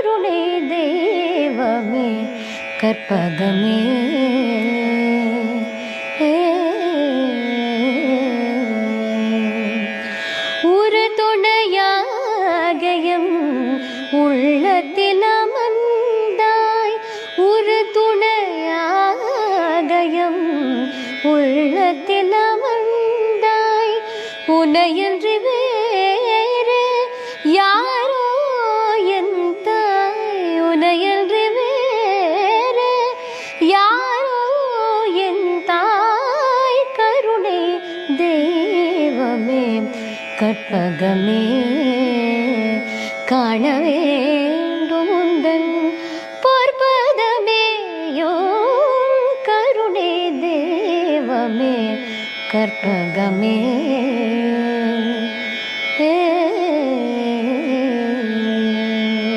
கருணை தெய்வமே கற்பகமே ஒரு துணையாகயம் உள்ளத்தில் அமர்ந்தாய் ஒரு துணையாகயம் உள்ளத்தில் அமர்ந்தாய் உனையன்றி வேறு யாரோ என் தாய் உனையன்றி வேறு யாரோ என் தாய் கருணை தெய்வமே கற்பகமே காண வேண்டும் உந்தன் பொற்பதமேயோ கருணை தெய்வமே கற்பகமே